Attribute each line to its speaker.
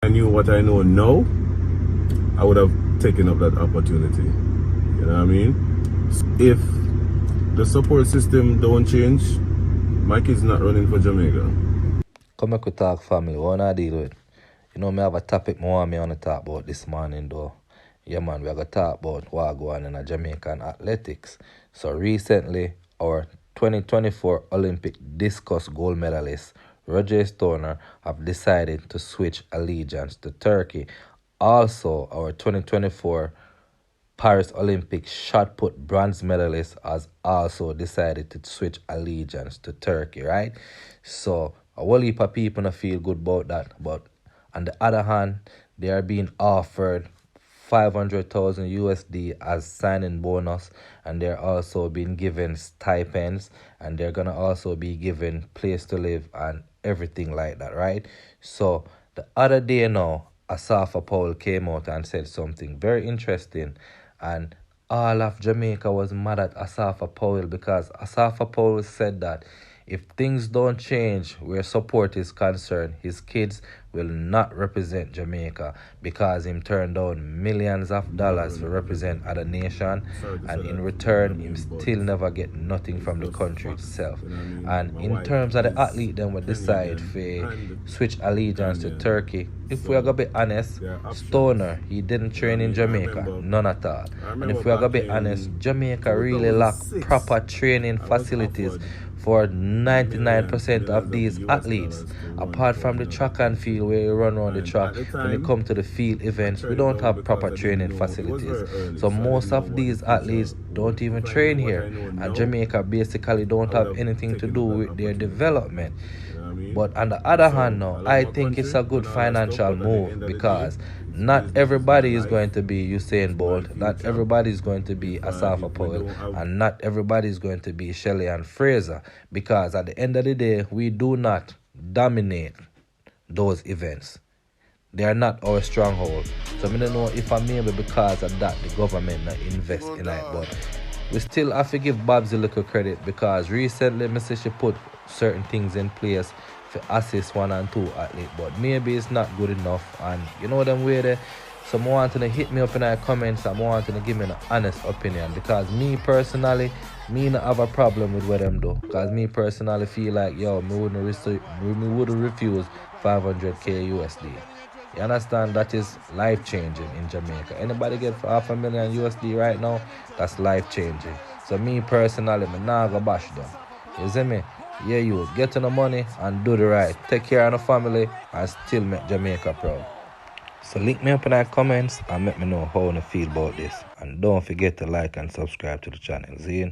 Speaker 1: knew what I know now, I would have taken up that opportunity. You know what I mean? If the support system don't change, my kid's not running for Jamaica.
Speaker 2: Come back, we talk family. What I deal with? You know, me have a topic I want to talk about this morning, though. Yeah, man, we are going to talk about what going on in a Jamaican athletics. So recently, our 2024 Olympic discus gold medalist Roger Stoner have decided to switch allegiance to Turkey. Also, our 2024 Paris Olympic shot put bronze medalist has also decided to switch allegiance to Turkey, right? So a whole heap of people don't feel good about that. But on the other hand, they are being offered 500,000 USD as signing bonus, and they're also being given stipends, and they're gonna also be given place to live and everything like that, right? So the other day now, Asafa Powell came out and said something very interesting, and all of Jamaica was mad at Asafa Powell because Asafa Powell said that if things don't change where support is concerned, his kids will not represent Jamaica because him turned down millions of dollars to represent other nation, and in return him still never get nothing from the country itself. And in terms of the athlete, then we decide to switch allegiance to Turkey. If we are gonna be honest, Stoner, he didn't train in Jamaica, none at all. And if we are gonna be honest, Jamaica really lack proper training facilities for 99% of these athletes. Apart from the track and field where you run around the track, when you come to the field events, we don't have proper training facilities. So most of these athletes don't even train here. And Jamaica basically don't have anything to do with their development. But on the other hand now, I think it's a good financial move because not everybody is going to be Usain Bolt, not everybody is going to be Asafa Powell, and not everybody is going to be Shelley and Fraser, because at the end of the day, we do not dominate those events. They are not our stronghold. So I don't know if maybe because of that the government not invest in it, but we still have to give Babs a little credit because recently Mr. she put certain things in place for assist 1 and 2 athlete, but maybe it's not good enough, and you know them way there. So I want to hit me up in the comments. I want to give me an honest opinion because me personally, me not have a problem with what them do. Because me personally feel like me wouldn't refuse 500k USD. You understand? That is life changing in Jamaica. Anybody get for $500,000 USD right now, that's life changing. So me personally, me nah go bash them. You see me? Yeah, you get to the money and do the right. Take care of the family and still make Jamaica proud. So link me up in the comments and let me know how you feel about this. And don't forget to like and subscribe to the channel. See you?